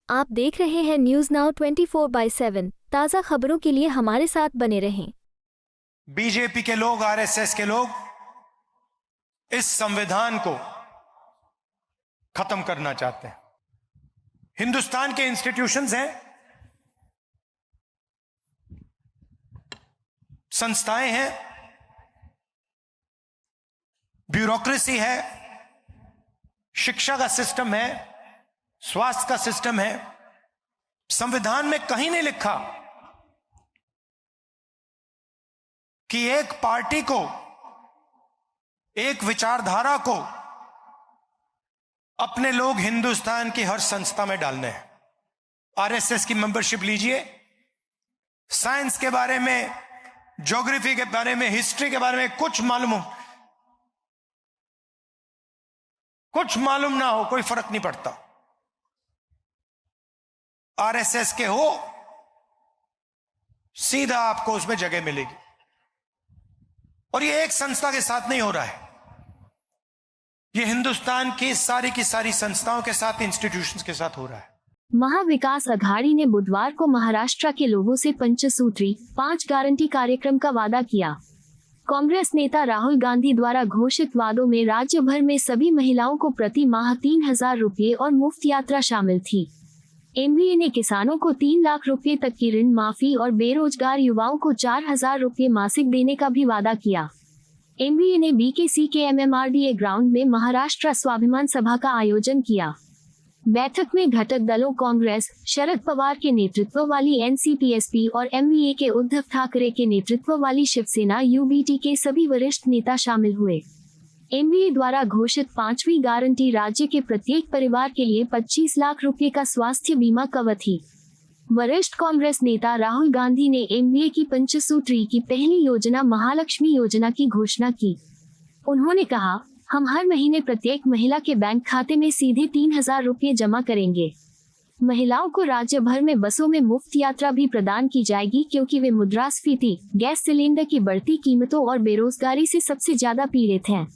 आप देख रहे हैं न्यूज नाउ 24/7 ताज़ा खबरों के लिए हमारे साथ बने रहें। बीजेपी के लोग, आरएसएस के लोग इस संविधान को खत्म करना चाहते हैं। हिंदुस्तान के इंस्टीट्यूशंस हैं, संस्थाएं हैं, ब्यूरोक्रेसी है, शिक्षा का सिस्टम है, स्वास्थ्य का सिस्टम है। संविधान में कहीं नहीं लिखा कि एक पार्टी को, एक विचारधारा को अपने लोग हिंदुस्तान की हर संस्था में डालने हैं। आरएसएस की मेंबरशिप लीजिए, साइंस के बारे में, ज्योग्राफी के बारे में, हिस्ट्री के बारे में कुछ मालूम ना हो, कोई फर्क नहीं पड़ता। आरएसएस के हो, सीधा आपको उसमें जगह मिलेगी। और ये एक संस्था के साथ नहीं हो रहा है, ये हिंदुस्तान की सारी संस्थाओं के साथ, इंस्टीट्यूशंस के साथ हो रहा है। महाविकास अघाड़ी ने बुधवार को महाराष्ट्र के लोगों से पंचसूत्री 5 गारंटी कार्यक्रम का वादा किया। कांग्रेस नेता राहुल गांधी द्वारा घोषित वादों में राज्य भर में सभी महिलाओं को प्रति माह 3,000 रुपये और मुफ्त यात्रा शामिल थी। एमवीए ने किसानों को 3 लाख रुपए तक की ऋण माफी और बेरोजगार युवाओं को 4,000 रुपये मासिक देने का भी वादा किया। एमवीए ने बीकेसी के एमएमआरडीए ग्राउंड में महाराष्ट्र स्वाभिमान सभा का आयोजन किया। बैठक में घटक दलों कांग्रेस, शरद पवार के नेतृत्व वाली एनसीपीएसपी और एमवीए के उद्धव ठाकरे के नेतृत्व वाली शिवसेना यूबीटी के सभी वरिष्ठ नेता शामिल हुए। एमवीए द्वारा घोषित 5वीं गारंटी राज्य के प्रत्येक परिवार के लिए 25 लाख रुपए का स्वास्थ्य बीमा कवर थी। वरिष्ठ कांग्रेस नेता राहुल गांधी ने एमवीए की पंचसूत्री की पहली योजना महालक्ष्मी योजना की घोषणा की। उन्होंने कहा, हम हर महीने प्रत्येक महिला के बैंक खाते में सीधे 3,000 रुपये जमा करेंगे। महिलाओं को राज्य भर में बसों में मुफ्त यात्रा भी प्रदान की जाएगी, क्योंकि वे मुद्रास्फीति, गैस सिलेंडर की बढ़ती कीमतों और बेरोजगारी से सबसे ज्यादा पीड़ित हैं।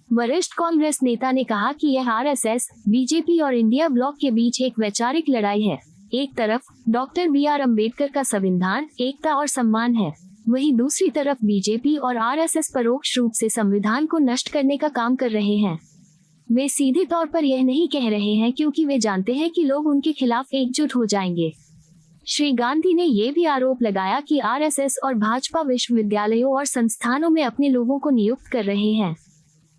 वरिष्ठ कांग्रेस नेता ने कहा कि यह आरएसएस, बीजेपी और इंडिया ब्लॉक के बीच एक वैचारिक लड़ाई है। एक तरफ डॉक्टर BR अम्बेडकर का संविधान, एकता और सम्मान है, वहीं दूसरी तरफ बीजेपी और आरएसएस परोक्ष रूप से संविधान को नष्ट करने का काम कर रहे हैं। वे सीधे तौर पर यह नहीं कह रहे हैं, क्योंकि वे जानते हैं कि लोग उनके खिलाफ एकजुट हो जाएंगे। श्री गांधी ने ये भी आरोप लगाया कि आरएसएस और भाजपा विश्वविद्यालयों और संस्थानों में अपने लोगों को नियुक्त कर रहे हैं।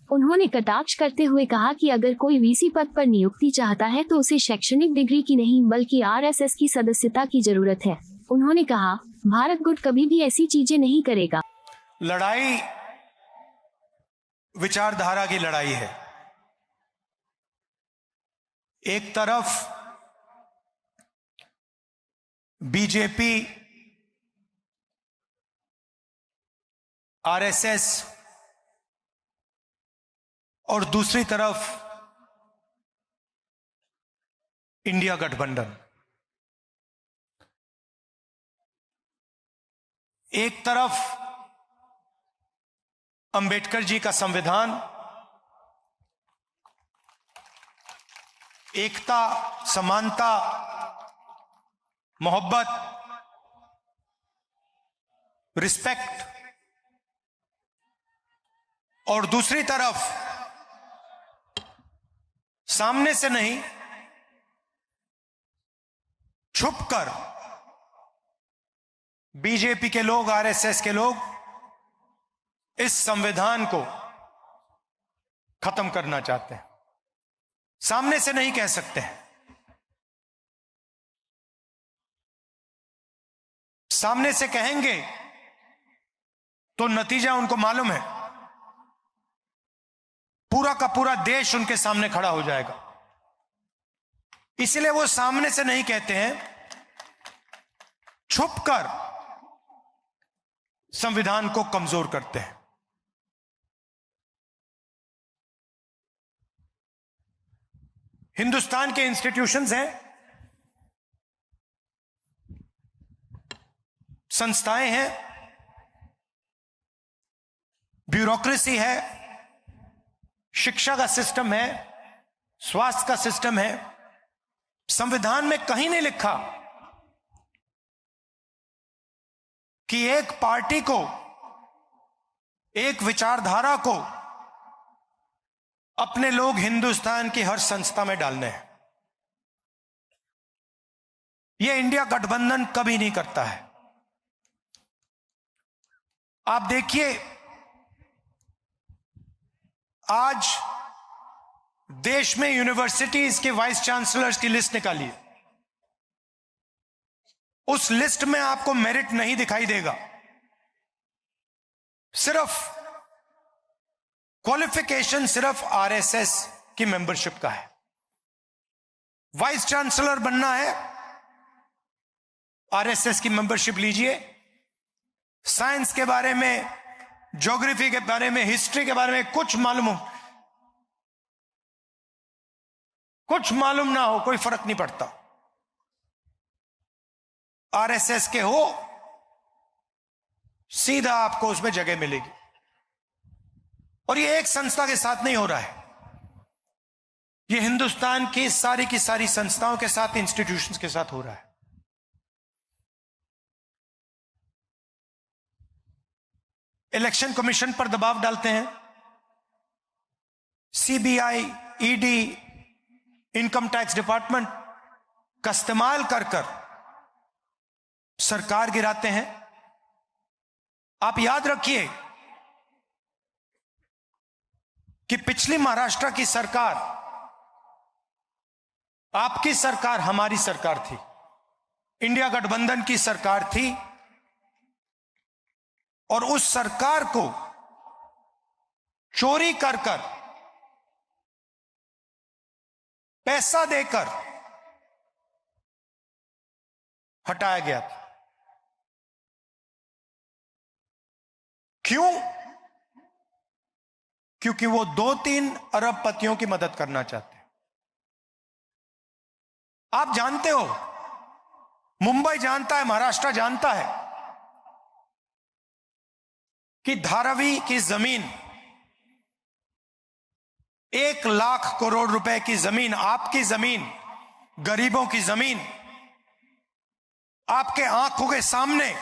उन्होंने कटाक्ष करते हुए कहा कि अगर कोई वीसी पद पर नियुक्ति चाहता है तो उसे शैक्षणिक डिग्री की नहीं बल्कि आरएसएस की सदस्यता की जरूरत है। उन्होंने कहा, भारत गुट कभी भी ऐसी चीजें नहीं करेगा। लड़ाई विचारधारा की लड़ाई है। एक तरफ बीजेपी, आरएसएस और दूसरी तरफ इंडिया गठबंधन। एक तरफ अंबेडकर जी का संविधान, एकता, समानता, मोहब्बत, रिस्पेक्ट, और दूसरी तरफ सामने से नहीं, छुपकर बीजेपी के लोग, आरएसएस के लोग इस संविधान को खत्म करना चाहते हैं। सामने से नहीं कह सकते हैं, सामने से कहेंगे तो नतीजा उनको मालूम है, पूरा का पूरा देश उनके सामने खड़ा हो जाएगा। इसलिए वो सामने से नहीं कहते हैं, छुपकर संविधान को कमजोर करते हैं। हिंदुस्तान के इंस्टीट्यूशंस हैं, संस्थाएं हैं, ब्यूरोक्रेसी है, शिक्षा का सिस्टम है, स्वास्थ्य का सिस्टम है। संविधान में कहीं नहीं लिखा कि एक पार्टी को, एक विचारधारा को अपने लोग हिंदुस्तान की हर संस्था में डालने हैं। यह इंडिया गठबंधन कभी नहीं करता है। आप देखिए, आज देश में यूनिवर्सिटीज के वाइस चांसलर्स की लिस्ट निकाली है। उस लिस्ट में आपको मेरिट नहीं दिखाई देगा, सिर्फ क्वालिफिकेशन सिर्फ आरएसएस की मेंबरशिप का है। वाइस चांसलर बनना है, आरएसएस की मेंबरशिप लीजिए। साइंस के बारे में, ज्योग्राफी के बारे में, हिस्ट्री के बारे में कुछ मालूम ना हो, कोई फर्क नहीं पड़ता। आरएसएस के हो, सीधा आपको उसमें जगह मिलेगी। और ये एक संस्था के साथ नहीं हो रहा है, ये हिंदुस्तान की सारी संस्थाओं के साथ, इंस्टीट्यूशंस के साथ हो रहा है। इलेक्शन कमीशन पर दबाव डालते हैं, CBI, ED, income tax department का इस्तेमाल कर सरकार गिराते हैं। आप याद रखिए कि पिछली महाराष्ट्र की सरकार, आपकी सरकार, हमारी सरकार थी, इंडिया गठबंधन की सरकार थी, और उस सरकार को चोरी कर पैसा देकर हटाया गया था। क्यों? क्योंकि वो 2-3 अरबपतियों की मदद करना चाहते हैं। आप जानते हो, मुंबई जानता है, महाराष्ट्र जानता है कि धारावी की जमीन, 1 लाख करोड़ रुपए की जमीन, आपकी जमीन, गरीबों की जमीन, आपके आंखों के सामने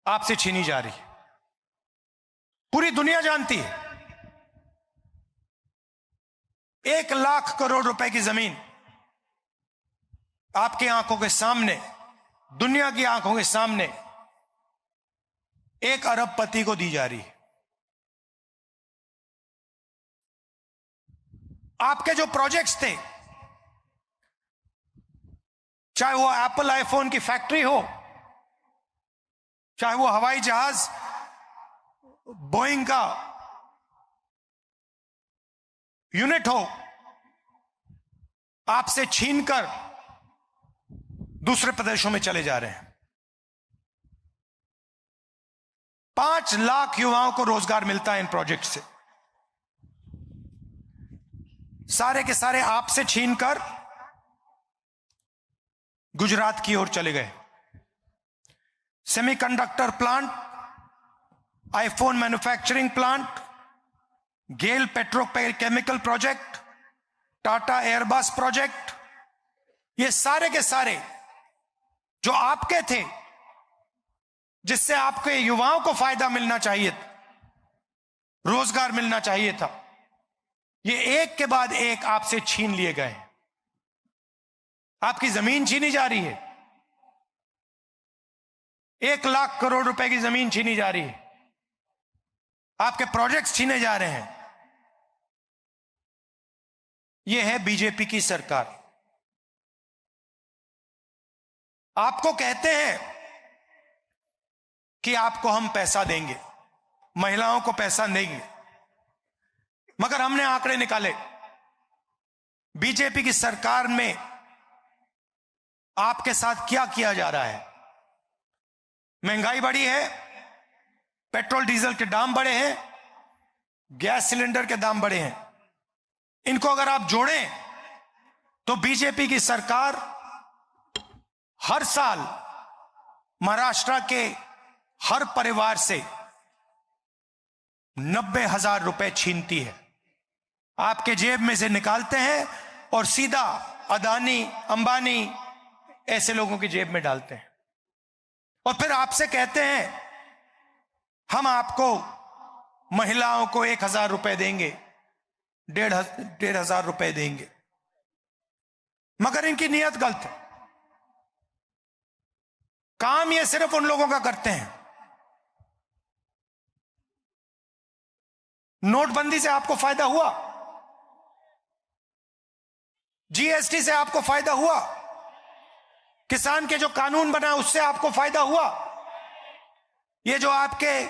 आपसे छीनी जा रही है। पूरी दुनिया जानती है। 1 लाख करोड़ रुपए की जमीन आपकी आंखों के सामने, दुनिया की आंखों के सामने 1 अरबपति को दी जा रही है। आपके जो प्रोजेक्ट्स थे, चाहे वो एप्पल आईफोन की फैक्ट्री हो, चाहे वो हवाई जहाज बोइंग का यूनिट हो, आपसे छीनकर दूसरे प्रदेशों में चले जा रहे हैं। 5 लाख युवाओं को रोजगार मिलता है इन प्रोजेक्ट से। सारे के सारे आपसे छीनकर गुजरात की ओर चले गए। Semiconductor plant, iPhone manufacturing plant, GAIL petrochemical project, Tata Airbus project, ये सारे के सारे जो आपके थे, जिससे आपके युवाओं को फायदा मिलना चाहिए था, रोजगार मिलना चाहिए था, ये एक के बाद एक आपसे छीन लिए गए। आपकी जमीन छीनी जा रही है, 1 लाख करोड़ रुपए की जमीन छीनी जा रही है, आपके प्रोजेक्ट्स छीने जा रहे हैं। यह है बीजेपी की सरकार। आपको कहते हैं कि आपको हम पैसा देंगे, महिलाओं को पैसा देंगे, मगर हमने आंकड़े निकाले, बीजेपी की सरकार में आपके साथ क्या किया जा रहा है। महंगाई बढ़ी है, पेट्रोल डीजल के दाम बढ़े हैं, गैस सिलेंडर के दाम बढ़े हैं। इनको अगर आप जोड़ें तो बीजेपी की सरकार हर साल महाराष्ट्र के हर परिवार से 90,000 रुपए छीनती है, आपके जेब में से निकालते हैं और सीधा अदानी, अंबानी ऐसे लोगों की जेब में डालते हैं और फिर आपसे कहते हैं हम आपको महिलाओं को 1,000 रुपए देंगे, 1,500 रुपए देंगे। मगर इनकी नियत गलत है। काम ये सिर्फ उन लोगों का करते हैं। नोटबंदी से आपको फायदा हुआ? जीएसटी से आपको फायदा हुआ? किसान के जो कानून बना उससे आपको फायदा हुआ? ये जो आपके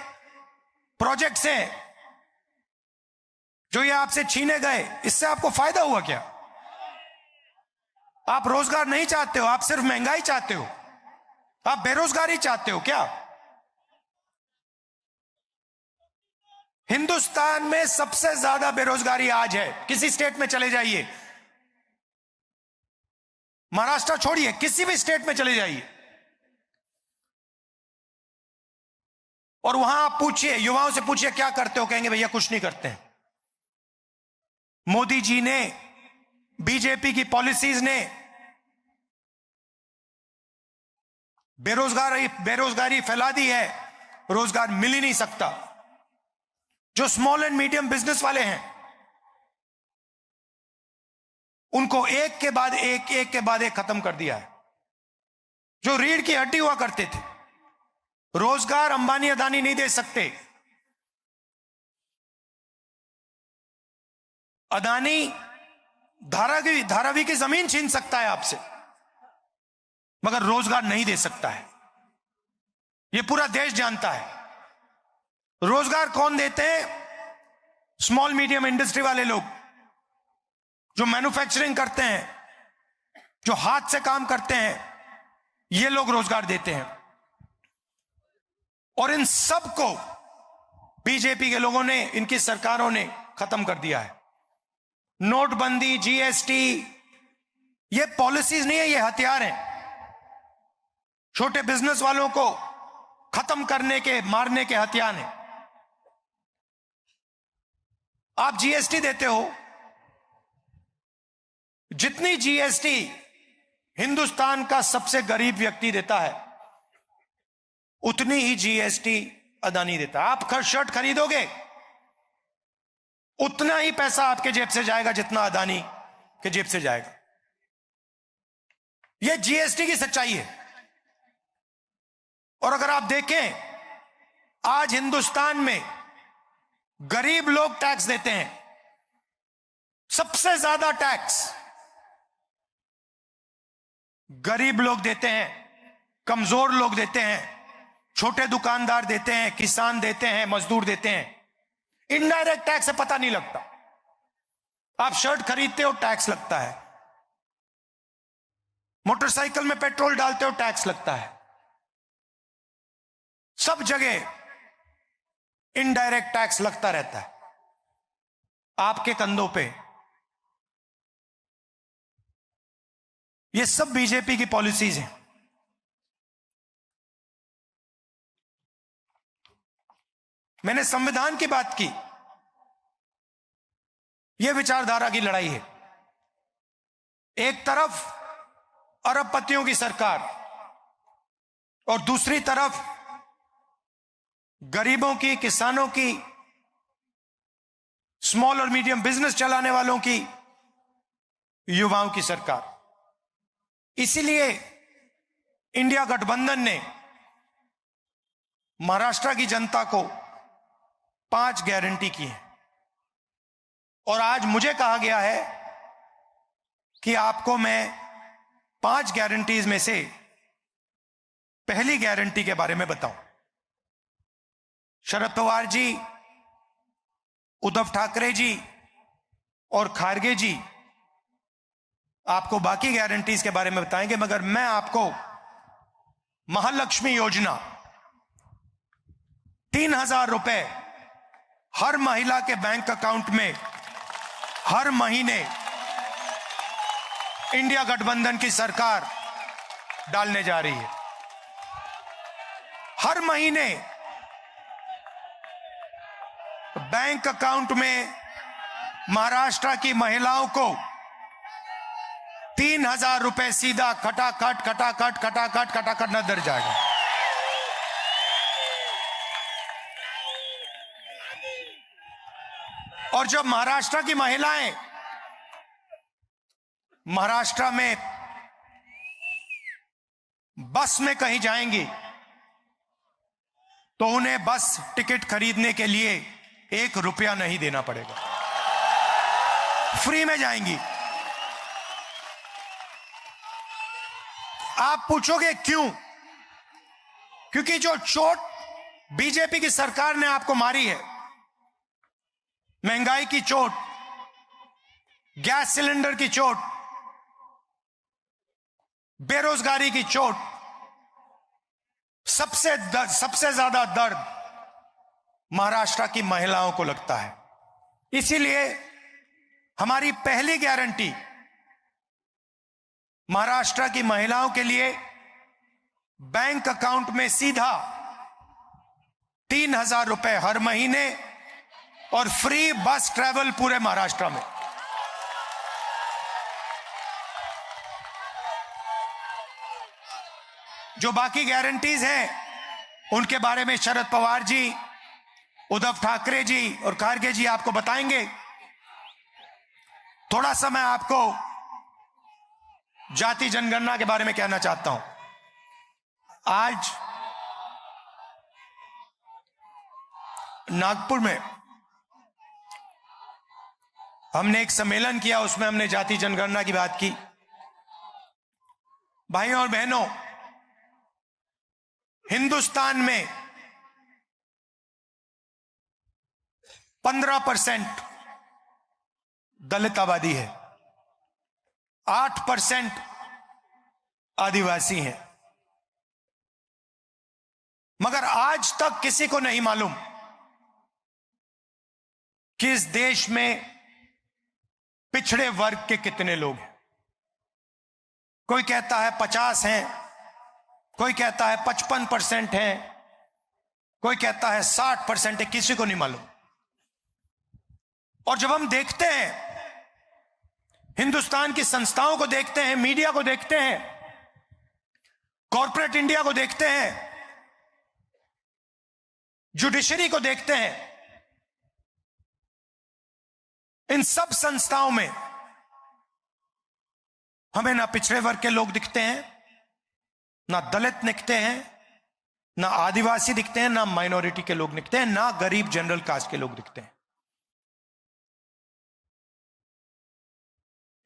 प्रोजेक्ट्स हैं जो ये आपसे छीने गए, इससे आपको फायदा हुआ क्या? आप रोजगार नहीं चाहते हो, आप सिर्फ महंगाई चाहते हो, आप बेरोजगारी चाहते हो क्या? हिंदुस्तान में सबसे ज्यादा बेरोजगारी आज है। किसी स्टेट में चले जाइए, महाराष्ट्र छोड़िए, किसी भी स्टेट में चले जाइए और वहां आप पूछिए, युवाओं से पूछिए क्या करते हो, कहेंगे भैया कुछ नहीं करते हैं। मोदी जी ने, बीजेपी की पॉलिसीज ने बेरोजगारी फैला दी है, रोजगार मिल ही नहीं सकता। जो स्मॉल एंड मीडियम बिजनेस वाले हैं उनको एक के बाद एक खत्म कर दिया है। जो रीढ़ की हड्डी हुआ करते थे, रोजगार अंबानी अदानी नहीं दे सकते। अदानी धारावी की जमीन छीन सकता है आपसे, मगर रोजगार नहीं दे सकता है। यह पूरा देश जानता है। रोजगार कौन देते हैं? स्मॉल मीडियम इंडस्ट्री वाले लोग जो मैन्युफैक्चरिंग करते हैं, जो हाथ से काम करते हैं, ये लोग रोजगार देते हैं। और इन सब को बीजेपी के लोगों ने, इनकी सरकारों ने खत्म कर दिया है। नोटबंदी, जीएसटी, ये पॉलिसीज नहीं है, ये हथियार हैं। छोटे बिजनेस वालों को खत्म करने के, मारने के हथियार हैं। आप जीएसटी देते हो, जितनी जीएसटी हिंदुस्तान का सबसे गरीब व्यक्ति देता है उतनी ही जीएसटी अदानी देता है। आप शर्ट खरीदोगे, उतना ही पैसा आपके जेब से जाएगा जितना अदानी के जेब से जाएगा। यह जीएसटी की सच्चाई है। और अगर आप देखें, आज हिंदुस्तान में गरीब लोग टैक्स देते हैं। सबसे ज्यादा टैक्स गरीब लोग देते हैं, कमजोर लोग देते हैं, छोटे दुकानदार देते हैं, किसान देते हैं, मजदूर देते हैं। इनडायरेक्ट टैक्स से पता नहीं लगता। आप शर्ट खरीदते हो, टैक्स लगता है। मोटरसाइकिल में पेट्रोल डालते हो, टैक्स लगता है। सब जगह इनडायरेक्ट टैक्स लगता रहता है आपके कंधों पे। ये सब बीजेपी की पॉलिसीज हैं। मैंने संविधान की बात की। यह विचारधारा की लड़ाई है। एक तरफ अरबपतियों की सरकार और दूसरी तरफ गरीबों की, किसानों की, स्मॉल और मीडियम बिजनेस चलाने वालों की, युवाओं की सरकार। इसीलिए इंडिया गठबंधन ने महाराष्ट्र की जनता को 5 गारंटी की है। और आज मुझे कहा गया है कि आपको मैं 5 गारंटीज में से पहली गारंटी के बारे में बताऊं। शरद पवार जी, उद्धव ठाकरे जी और खारगे जी आपको बाकी गारंटीज के बारे में बताएंगे, मगर मैं आपको महालक्ष्मी योजना, 3,000 रुपए हर महिला के बैंक अकाउंट में हर महीने इंडिया गठबंधन की सरकार डालने जा रही है। हर महीने बैंक अकाउंट में महाराष्ट्र की महिलाओं को 3,000 रुपए सीधा खटाखट खटाखट खटाखट खटाखट न दर जाएगा। और जब महाराष्ट्र की महिलाएं महाराष्ट्र में बस में कहीं जाएंगी तो उन्हें बस टिकट खरीदने के लिए 1 रुपया नहीं देना पड़ेगा, फ्री में जाएंगी। आप पूछोगे क्यों? क्योंकि जो चोट बीजेपी की सरकार ने आपको मारी है, महंगाई की चोट, गैस सिलेंडर की चोट, बेरोजगारी की चोट, सबसे ज्यादा दर्द महाराष्ट्र की महिलाओं को लगता है। इसीलिए हमारी पहली गारंटी महाराष्ट्र की महिलाओं के लिए बैंक अकाउंट में सीधा 3,000 रुपए हर महीने और फ्री बस ट्रैवल पूरे महाराष्ट्र में। जो बाकी गारंटीज हैं उनके बारे में शरद पवार जी, उद्धव ठाकरे जी और खारगे जी आपको बताएंगे। थोड़ा सा मैं आपको जाति जनगणना के बारे में कहना चाहता हूं। आज नागपुर में हमने एक सम्मेलन किया, उसमें हमने जाति जनगणना की बात की। भाइयों और बहनों, हिंदुस्तान में 15% दलित आबादी है, 8% आदिवासी हैं, मगर आज तक किसी को नहीं मालूम कि इस देश में पिछड़े वर्ग के कितने लोग हैं। कोई कहता है 50 हैं, कोई कहता है 55% है, कोई कहता है 60% है, किसी को नहीं मालूम। और जब हम देखते हैं, हिंदुस्तान की संस्थाओं को देखते हैं, मीडिया को देखते हैं, कॉर्पोरेट इंडिया को देखते हैं, जुडिशरी को देखते हैं, इन सब संस्थाओं में हमें ना पिछड़े वर्ग के लोग दिखते हैं, ना दलित दिखते हैं, ना आदिवासी दिखते हैं, ना माइनॉरिटी के लोग दिखते हैं, ना गरीब जनरल कास्ट के लोग दिखते हैं।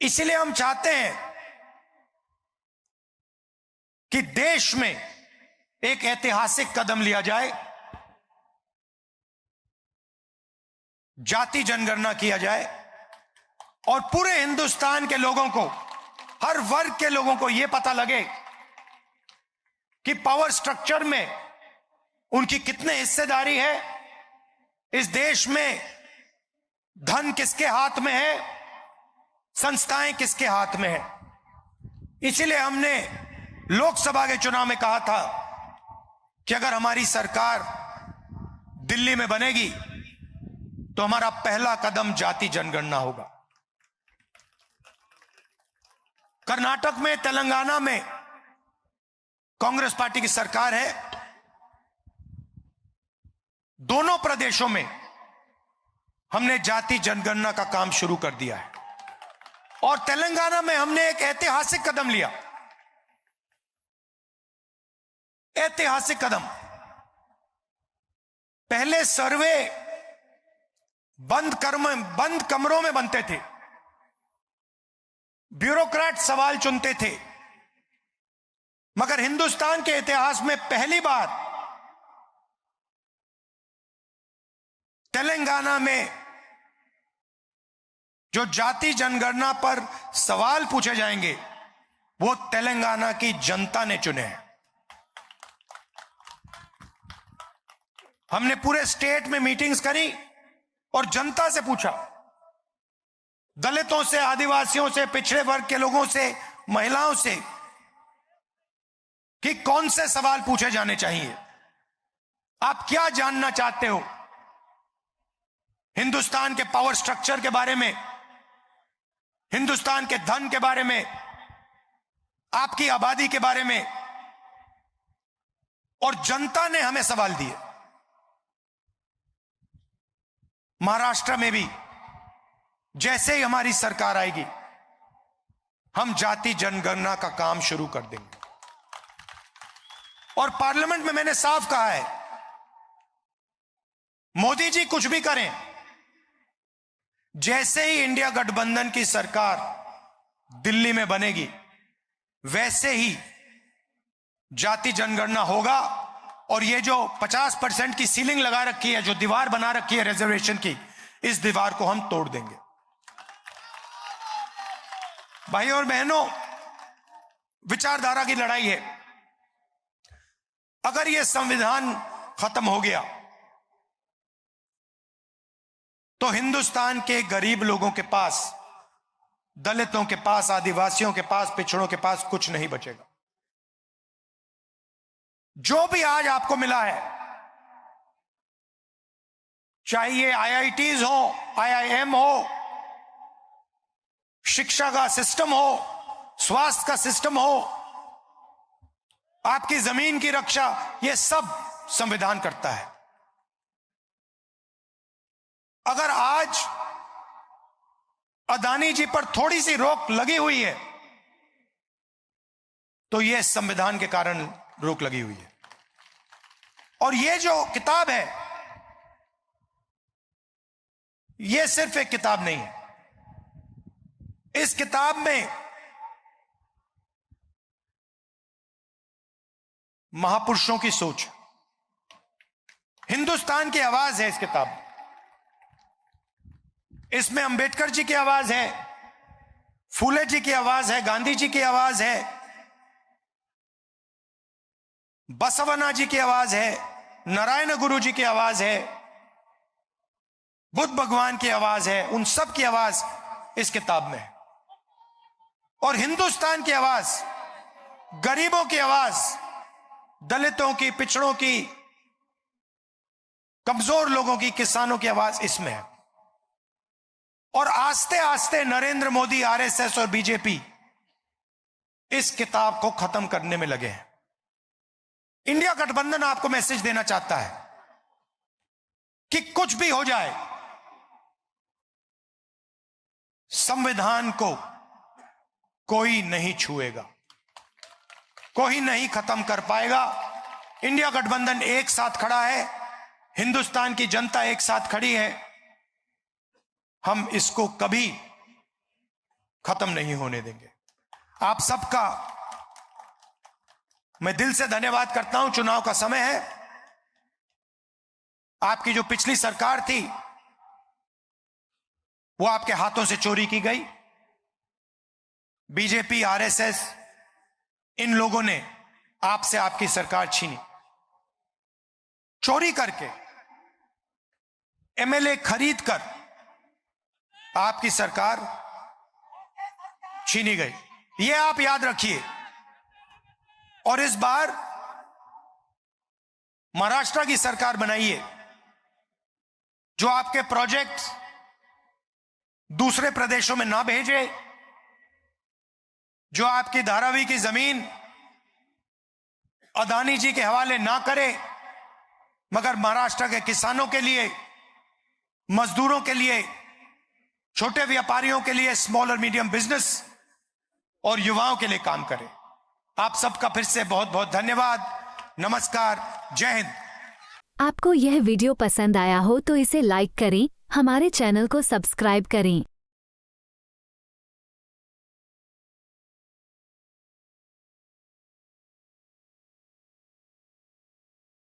इसलिए हम चाहते हैं कि देश में एक ऐतिहासिक कदम लिया जाए, जाति जनगणना किया जाए और पूरे हिंदुस्तान के लोगों को, हर वर्ग के लोगों को यह पता लगे कि पावर स्ट्रक्चर में उनकी कितनी हिस्सेदारी है, इस देश में धन किसके हाथ में है, संस्थाएं किसके हाथ में है। इसीलिए हमने लोकसभा के चुनाव में कहा था कि अगर हमारी सरकार दिल्ली में बनेगी तो हमारा पहला कदम जाति जनगणना होगा। कर्नाटक में, तेलंगाना में कांग्रेस पार्टी की सरकार है। दोनों प्रदेशों में हमने जाति जनगणना का काम शुरू कर दिया है और तेलंगाना में हमने एक ऐतिहासिक कदम लिया, ऐतिहासिक कदम। पहले सर्वे बंद कमरों में बनते थे, ब्यूरोक्रेट सवाल चुनते थे, मगर हिंदुस्तान के इतिहास में पहली बार तेलंगाना में जो जाति जनगणना पर सवाल पूछे जाएंगे वो तेलंगाना की जनता ने चुने हैं। हमने पूरे स्टेट में मीटिंग्स करी और जनता से पूछा, दलितों से, आदिवासियों से, पिछड़े वर्ग के लोगों से, महिलाओं से, कि कौन से सवाल पूछे जाने चाहिए, आप क्या जानना चाहते हो हिंदुस्तान के पावर स्ट्रक्चर के बारे में, हिंदुस्तान के धन के बारे में, आपकी आबादी के बारे में, और जनता ने हमें सवाल दिए। महाराष्ट्र में भी जैसे ही हमारी सरकार आएगी, हम जाति जनगणना का काम शुरू कर देंगे। और पार्लियामेंट में मैंने साफ कहा है, मोदी जी कुछ भी करें, जैसे ही इंडिया गठबंधन की सरकार दिल्ली में बनेगी, वैसे ही जाति जनगणना होगा। और ये जो 50% की सीलिंग लगा रखी है, जो दीवार बना रखी है रिजर्वेशन की, इस दीवार को हम तोड़ देंगे। भाइयों और बहनों, विचारधारा की लड़ाई है। अगर यह संविधान खत्म हो गया तो हिंदुस्तान के गरीब लोगों के पास, दलितों के पास, आदिवासियों के पास, पिछड़ों के पास कुछ नहीं बचेगा। जो भी आज आपको मिला है, चाहे ये आईआईटीज हो, आईआईएम हो, शिक्षा का सिस्टम हो, स्वास्थ्य का सिस्टम हो, आपकी जमीन की रक्षा, ये सब संविधान करता है। अगर आज अदानी जी पर थोड़ी सी रोक लगी हुई है, तो यह संविधान के कारण रोक लगी हुई है। और यह जो किताब है, यह सिर्फ एक किताब नहीं है। इस किताब में महापुरुषों की सोच, हिंदुस्तान की आवाज है इस किताब में। इसमें अंबेडकर जी की आवाज है, फूले जी की आवाज है, गांधी जी की आवाज है, बसवन्ना जी की आवाज है, नारायण गुरु जी की आवाज है, बुद्ध भगवान की आवाज है। उन सब की आवाज इस किताब में है। और हिंदुस्तान की आवाज, गरीबों की आवाज, दलितों की, पिछड़ों की, कमजोर लोगों की, किसानों की आवाज इसमें है। और आस्ते आस्ते नरेंद्र मोदी, आरएसएस और बीजेपी इस किताब को खत्म करने में लगे हैं। इंडिया गठबंधन आपको मैसेज देना चाहता है कि कुछ भी हो जाए, संविधान को कोई नहीं छुएगा, कोई नहीं खत्म कर पाएगा। इंडिया गठबंधन एक साथ खड़ा है, हिंदुस्तान की जनता एक साथ खड़ी है। हम इसको कभी खत्म नहीं होने देंगे। आप सबका मैं दिल से धन्यवाद करता हूं। चुनाव का समय है। आपकी जो पिछली सरकार थी, वो आपके हाथों से चोरी की गई। बीजेपी, आरएसएस, इन लोगों ने आपसे आपकी सरकार छीनी, चोरी करके, एमएलए खरीद कर आपकी सरकार छीनी गई। यह आप याद रखिए। और इस बार महाराष्ट्र की सरकार बनाइए, जो आपके प्रोजेक्ट दूसरे प्रदेशों में ना भेजे, जो आपकी धारावी की जमीन अदानी जी के हवाले ना करे, मगर महाराष्ट्र के किसानों के लिए, मजदूरों के लिए, छोटे व्यापारियों के लिए, स्मॉल और मीडियम बिजनेस और युवाओं के लिए काम करे। आप सबका फिर से बहुत बहुत धन्यवाद। नमस्कार, जय हिंद। आपको यह वीडियो पसंद आया हो तो इसे लाइक करें, हमारे चैनल को सब्सक्राइब करें।